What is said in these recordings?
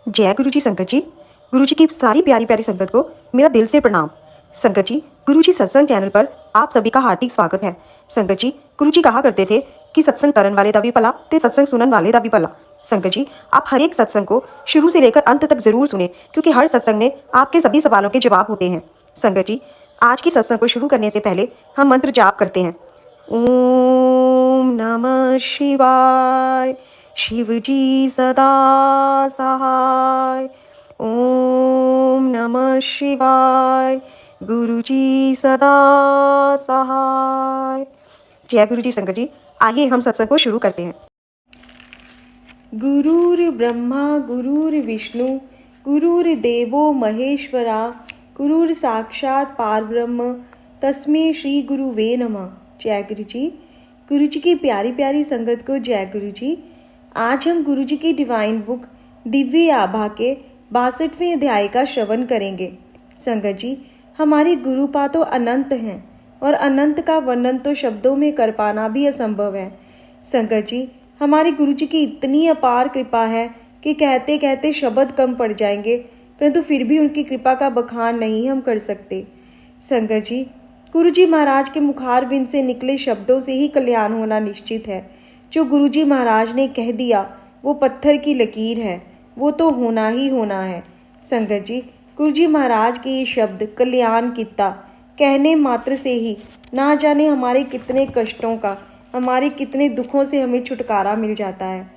जय गुरु जी संगत जी। गुरु जी की सारी प्यारी प्यारी संगत को मेरा दिल से प्रणाम। संगत जी, गुरु जी सत्संग चैनल पर आप सभी का हार्दिक स्वागत है। संगत जी, गुरु जी कहा करते थे कि सत्संग करन वाले दा भी भला ते सत्संग सुनन वाले दा भी भला। संगत जी, आप हर एक सत्संग को शुरू से लेकर अंत तक जरूर सुने, क्योंकि हर सत्संग में आपके सभी सवालों के जवाब होते हैं। संगत जी, आज की सत्संग को शुरू करने से पहले हम मंत्र जाप करते हैं। ओम नमः शिवाय, शिव जी सदा सहाय। ओम नमः शिवाय, गुरु जी सदा सहाय। जय गुरु जी संगत जी, आइए हम सत्संग को शुरू करते हैं। गुरुर्ब्रह्मा गुरुर्विष्णु गुरुर्देवो महेश्वरा गुरुर साक्षात पारब्रह्म तस्मै श्री गुरुवे नमः। जय गुरु जी की प्यारी प्यारी संगत को जय गुरु जी। आज हम गुरु जी की डिवाइन बुक दिव्य आभा के 62वें अध्याय का श्रवण करेंगे। संगत जी, हमारे गुरुपा तो अनंत हैं और अनंत का वर्णन तो शब्दों में कर पाना भी असंभव है। संगत जी, हमारे गुरु जी की इतनी अपार कृपा है कि कहते कहते शब्द कम पड़ जाएंगे, परंतु फिर भी उनकी कृपा का बखान नहीं हम कर सकते। संगत जी, गुरु जी महाराज के मुखारबिंद से निकले शब्दों से ही कल्याण होना निश्चित है। जो गुरु जी महाराज ने कह दिया वो पत्थर की लकीर है, वो तो होना ही होना है। संगत जी, गुरु जी महाराज के ये शब्द कल्याण किता कहने मात्र से ही ना जाने हमारे कितने कष्टों का, हमारे कितने दुखों से हमें छुटकारा मिल जाता है।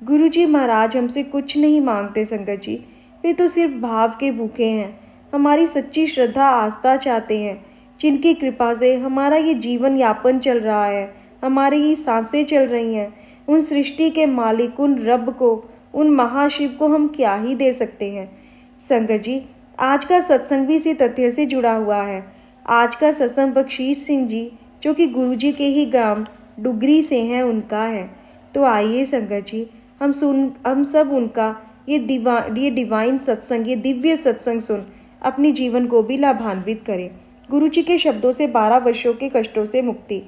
गुरु जी महाराज हमसे कुछ नहीं मांगते संगत जी, वे तो सिर्फ भाव के भूखे हैं। हमारी सच्ची श्रद्धा आस्था चाहते हैं, जिनकी कृपा से हमारा ये जीवन यापन चल रहा है, हमारी ये सांसें चल रही हैं। उन सृष्टि के मालिक, उन रब को, उन महाशिव को हम क्या ही दे सकते हैं। संगत जी, आज का सत्संग भी इसी तथ्य से जुड़ा हुआ है। आज का सत्संग बख्शीश सिंह जी, जो कि गुरु जी के ही गांव डुगरी से हैं, उनका है। तो आइए संगत जी, हम सब उनका ये डिवाइन सत्संग, ये दिव्य सत्संग सुन अपने जीवन को भी लाभान्वित करें। गुरु जी के शब्दों से 12 वर्षों के कष्टों से मुक्ति।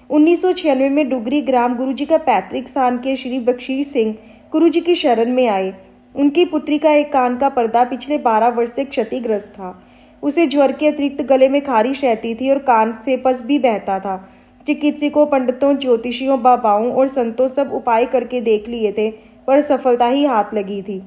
1996 में डुगरी ग्राम गुरु जी का पैतृक स्थान के श्री बख्शीश सिंह गुरु जी की शरण में आए। उनकी पुत्री का एक कान का पर्दा पिछले 12 वर्ष से क्षतिग्रस्त था। उसे ज्वर के अतिरिक्त गले में खारिश रहती थी और कान से पस भी बहता था। चिकित्सकों, पंडितों, ज्योतिषियों, बाबाओं और संतों सब उपाय करके देख लिए थे, पर सफलता ही हाथ लगी थी।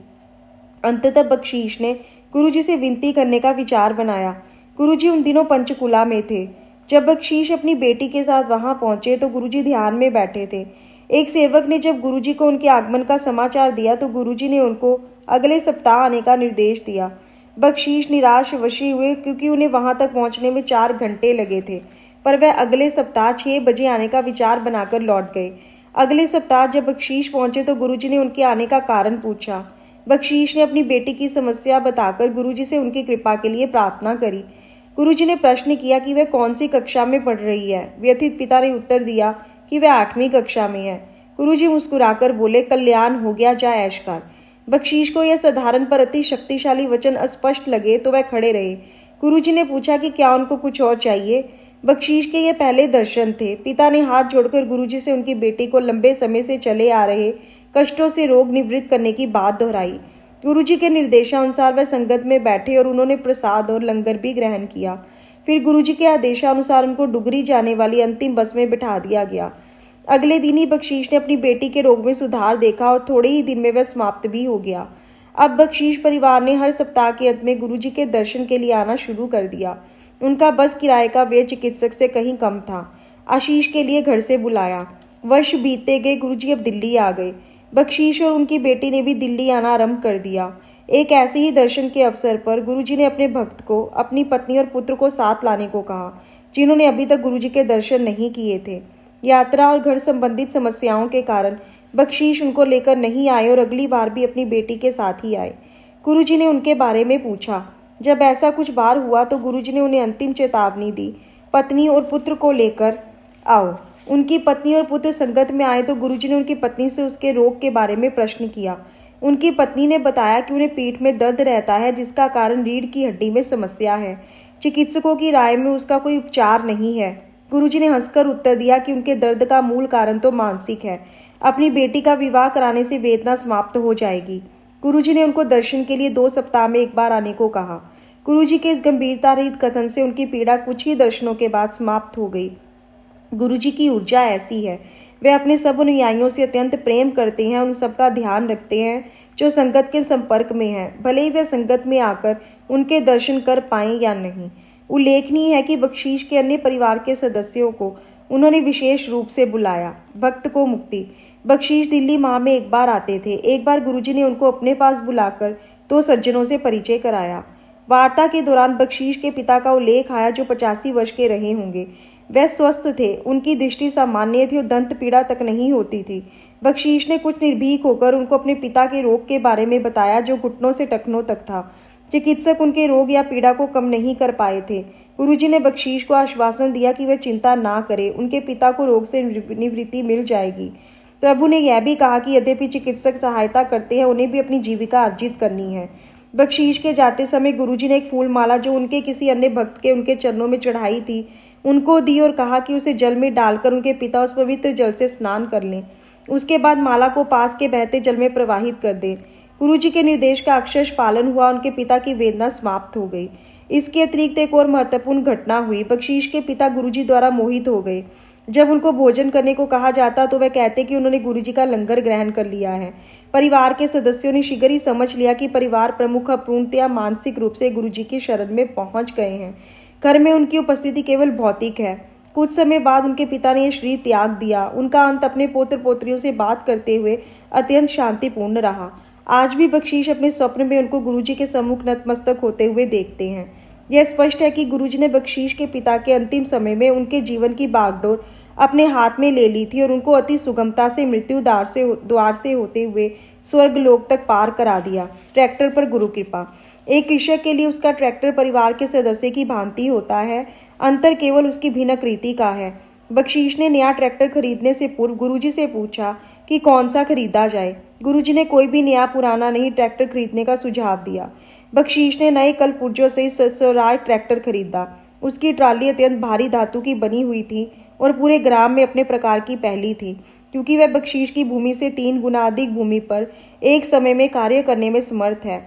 अंततः बख्शीश ने गुरुजी से विनती करने का विचार बनाया। गुरुजी उन दिनों पंचकुला में थे। जब बख्शीश अपनी बेटी के साथ वहां पहुंचे तो गुरुजी ध्यान में बैठे थे। एक सेवक ने जब गुरुजी को उनके आगमन का समाचार दिया तो गुरुजी ने उनको अगले सप्ताह आने का निर्देश दिया। बख्शीश निराश वशी हुए, क्योंकि उन्हें वहां तक पहुंचने में 4 घंटे लगे थे, पर वह अगले सप्ताह 6 बजे आने का विचार बनाकर लौट गए। अगले सप्ताह जब बख्शीश पहुंचे तो गुरुजी ने उनके आने का कारण पूछा। बख्शीश ने अपनी बेटी की समस्या बताकर गुरुजी से उनकी कृपा के लिए प्रार्थना करी। गुरुजी ने प्रश्न किया कि वह कौन सी कक्षा में पढ़ रही है। व्यथित पिता ने उत्तर दिया कि वह 8वीं कक्षा में है। गुरुजी मुस्कुराकर बोले, कल्याण हो गया, जा ऐश कर। बख्शीश को यह साधारण पर अति शक्तिशाली वचन अस्पष्ट लगे तो वह खड़े रहे। गुरुजी ने पूछा कि क्या उनको कुछ और चाहिए। बख्शीश के ये पहले दर्शन थे। पिता ने हाथ जोड़कर गुरुजी से उनकी बेटी को लंबे समय से चले आ रहे कष्टों से रोग निवृत्त करने की बात दोहराई। गुरुजी के निर्देशानुसार वह संगत में बैठे और उन्होंने प्रसाद और लंगर भी ग्रहण किया। फिर गुरुजी के आदेशानुसार उनको डुगरी जाने वाली अंतिम बस में बिठा दिया गया। अगले दिन ही बख्शीश ने अपनी बेटी के रोग में सुधार देखा और थोड़े ही दिन में वह समाप्त भी हो गया। अब बख्शीश परिवार ने हर सप्ताह के अंत में गुरुजी के दर्शन के लिए आना शुरू कर दिया। उनका बस किराए का व्यय चिकित्सक से कहीं कम था। आशीष के लिए घर से बुलाया। वर्ष बीतते गए, गुरुजी अब दिल्ली आ गए। बख्शीश और उनकी बेटी ने भी दिल्ली आना आरंभ कर दिया। एक ऐसे ही दर्शन के अवसर पर गुरुजी ने अपने भक्त को, अपनी पत्नी और पुत्र को साथ लाने को कहा, जिन्होंने अभी तक गुरुजी के दर्शन नहीं किए थे। यात्रा और घर संबंधित समस्याओं के कारण बख्शीश उनको लेकर नहीं आए और अगली बार भी अपनी बेटी के साथ ही आए। गुरुजी ने उनके बारे में पूछा। जब ऐसा कुछ बार हुआ तो गुरुजी ने उन्हें अंतिम चेतावनी दी, पत्नी और पुत्र को लेकर आओ। उनकी पत्नी और पुत्र संगत में आए तो गुरुजी ने उनकी पत्नी से उसके रोग के बारे में प्रश्न किया। उनकी पत्नी ने बताया कि उन्हें पीठ में दर्द रहता है, जिसका कारण रीढ़ की हड्डी में समस्या है। चिकित्सकों की राय में उसका कोई उपचार नहीं है। गुरुजी ने हंसकर उत्तर दिया कि उनके दर्द का मूल कारण तो मानसिक है। अपनी बेटी का विवाह कराने से वेदना समाप्त हो जाएगी। गुरुजी ने उनको दर्शन के लिए 2 सप्ताह में एक बार आने को कहा। गुरुजी के इस गंभीरता रहित कथन से उनकी पीड़ा कुछ ही दर्शनों के बाद समाप्त हो गई। गुरुजी की ऊर्जा ऐसी है, वे अपने सब अनुयायियों से अत्यंत प्रेम करते हैं और उन सबका ध्यान रखते हैं जो संगत के संपर्क में हैं, भले ही वे संगत में आकर उनके दर्शन कर पाएं या नहीं। उल्लेखनीय है कि बख्शीश के अन्य परिवार के सदस्यों को उन्होंने विशेष रूप से बुलाया। भक्त को मुक्ति। बख्शीश दिल्ली माह में एक बार आते थे। एक बार गुरुजी ने उनको अपने पास बुलाकर 2 सज्जनों से परिचय कराया। वार्ता के दौरान बख्शीश के पिता का उल्लेख आया जो 85 वर्ष के रहे होंगे। वह स्वस्थ थे, उनकी दृष्टि सामान्य थी और दंत पीड़ा तक नहीं होती थी। बख्शीश ने कुछ निर्भीक होकर उनको अपने पिता के रोग के बारे में बताया जो घुटनों से टखनों तक था। चिकित्सक उनके रोग या पीड़ा को कम नहीं कर पाए थे। गुरुजी ने बख्शीश को आश्वासन दिया कि वे चिंता ना करें, उनके पिता को रोग से निवृत्ति मिल जाएगी। प्रभु ने यह भी कहा कि यद्यपि चिकित्सक सहायता करते हैं, उन्हें भी अपनी जीविका अर्जित करनी है। बख्शीश के जाते समय गुरुजी ने एक फूल माला जो उनके किसी अन्य भक्त के उनके चरणों में चढ़ाई थी उनको दी और कहा कि उसे जल में डालकर उनके पिता उस पवित्र जल से स्नान कर लें। उसके बाद माला को पास के बहते जल में प्रवाहित कर दें। गुरुजी के निर्देश का अक्षरश पालन हुआ। उनके पिता की वेदना समाप्त हो गई। इसके अतिरिक्त एक और महत्वपूर्ण घटना हुई। बख्शीश के पिता गुरुजी द्वारा मोहित हो गए। जब उनको भोजन करने को कहा जाता तो वह कहते कि उन्होंने गुरुजी का लंगर ग्रहण कर लिया है। परिवार के सदस्यों ने शीघ्र ही समझ लिया कि परिवार प्रमुख अपूर्णतया मानसिक रूप से गुरुजी की शरण में पहुंच गए हैं। घर में उनकी उपस्थिति केवल भौतिक है। कुछ समय बाद उनके पिता ने यह शरीर त्याग दिया। उनका अंत अपने पोत्र पोत्रियों से बात करते हुए अत्यंत शांतिपूर्ण रहा। आज भी बख्शीश अपने स्वप्न में उनको गुरुजी के सम्मुख नतमस्तक होते हुए देखते हैं। यह स्पष्ट है कि गुरुजी ने बख्शीश के पिता के अंतिम समय में उनके जीवन की बागडोर अपने हाथ में ले ली थी और उनको अति सुगमता से मृत्यु द्वार से होते हुए स्वर्ग लोक तक पार करा दिया। ट्रैक्टर पर गुरु कृपा। एक कृषक के लिए उसका ट्रैक्टर परिवार के सदस्य की भांति होता है, अंतर केवल उसकी भिन्न रीति का है। बख्शीश ने नया ट्रैक्टर खरीदने से पूर्व गुरुजी से पूछा कि कौन सा खरीदा जाए। गुरुजी ने कोई भी नया पुराना नहीं ट्रैक्टर खरीदने का सुझाव दिया। बख्शीश ने नए कल पुर्जों से स्वराज ट्रैक्टर खरीदा। उसकी ट्राली अत्यंत भारी धातु की बनी हुई थी और पूरे ग्राम में अपने प्रकार की पहली थी, क्योंकि वह बख्शीश की भूमि से 3 गुना अधिक भूमि पर एक समय में कार्य करने में समर्थ है।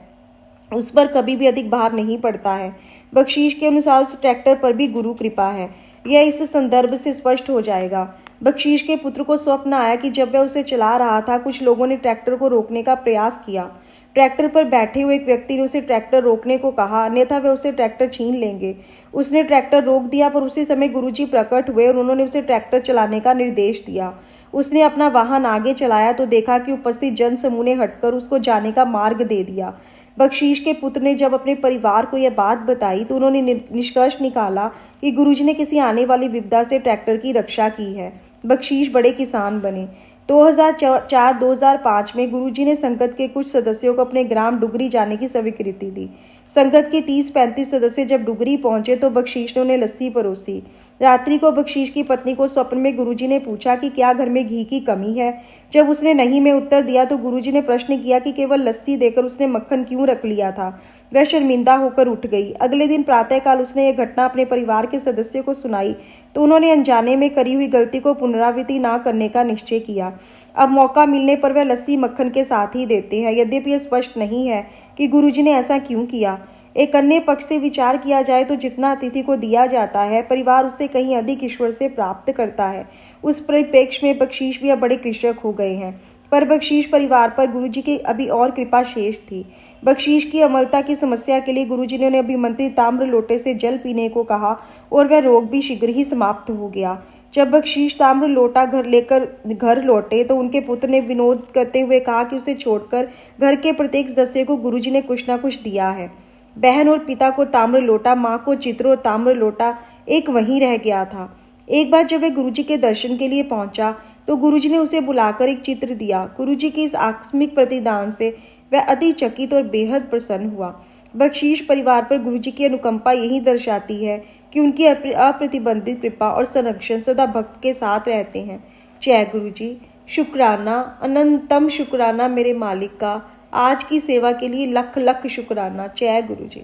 उस पर कभी भी अधिक भार नहीं पड़ता है। बख्शीश के अनुसार उस ट्रैक्टर पर भी गुरु कृपा है। यह इस संदर्भ से स्पष्ट हो जाएगा। बख्शीश के पुत्र को स्वप्न आया कि जब वह उसे चला रहा था, कुछ लोगों ने ट्रैक्टर को रोकने का प्रयास किया। ट्रैक्टर पर बैठे हुए एक व्यक्ति ने उसे ट्रैक्टर रोकने को कहा, अन्यथा वे उसे ट्रैक्टर छीन लेंगे। उसने ट्रैक्टर रोक दिया, पर उसी समय गुरुजी प्रकट हुए और उन्होंने उसे ट्रैक्टर चलाने का निर्देश दिया। उसने अपना वाहन आगे चलाया तो देखा कि उपस्थित जन समूह ने हटकर उसको जाने का मार्ग दे दिया। बख्शीश के पुत्र ने जब अपने परिवार को यह बात बताई तो उन्होंने निष्कर्ष निकाला कि गुरुजी ने किसी आने वाली विपदा से ट्रैक्टर की रक्षा की है। बख्शीश बड़े किसान बने। 2004-2005 में गुरुजी ने संगत के कुछ सदस्यों को अपने ग्राम डुगरी जाने की स्वीकृति दी। संगत के 30-35 सदस्य जब डुगरी पहुंचे तो बख्शीश ने उन्हें लस्सी परोसी। रात्रि को बख्शीश की पत्नी को स्वप्न में गुरुजी ने पूछा कि क्या घर में घी की कमी है। जब उसने नहीं में उत्तर दिया तो गुरुजी ने प्रश्न किया कि केवल लस्सी देकर उसने मक्खन क्यों रख लिया था। वह शर्मिंदा होकर उठ गई। अगले दिन प्रातःकाल उसने यह घटना अपने परिवार के सदस्यों को सुनाई तो उन्होंने अनजाने में करी हुई गलती को पुनरावृत्ति न करने का निश्चय किया। अब मौका मिलने पर वह लस्सी मक्खन के साथ ही देते हैं। यद्यपि यह स्पष्ट नहीं है कि गुरुजी ने ऐसा क्यों किया। एक अन्य पक्ष से विचार किया जाए तो जितना अतिथि को दिया जाता है, परिवार उससे कहीं अधिक ईश्वर से प्राप्त करता है। उस परिप्रेक्ष्य में बख्शीश भी अब बड़े कृषक हो गए हैं, पर बख्शीश परिवार पर गुरुजी की अभी और कृपा शेष थी। बख्शीश की अमलता की समस्या के लिए गुरुजी ने उन्हें अभिमंत्रित ताम्र लोटे से जल पीने को कहा और वह रोग भी शीघ्र ही समाप्त हो गया। जब बख्शीश ताम्र लोटा घर लौटे तो उनके पुत्र ने विनोद करते हुए कहा कि उसे छोड़कर घर के प्रत्येक सदस्य को गुरुजी ने कुछ न कुछ दिया है। बहन और पिता को ताम्र लोटा, माँ को चित्र और ताम्र लोटा एक वहीं रह गया था। एक बार जब वह गुरुजी के दर्शन के लिए पहुंचा तो गुरुजी ने उसे बुलाकर एक चित्र दिया। गुरुजी की इस आकस्मिक प्रतिदान से वह अति चकित और बेहद प्रसन्न हुआ। बख्शीश परिवार पर गुरुजी की अनुकंपा यही दर्शाती है कि उनकी अप्रतिबंधित कृपा और संरक्षण सदा भक्त के साथ रहते हैं। जय गुरुजी। शुक्राना, अनंतम शुक्राना मेरे मालिक का। आज की सेवा के लिए लख लख शुक्राना। जय गुरुजी।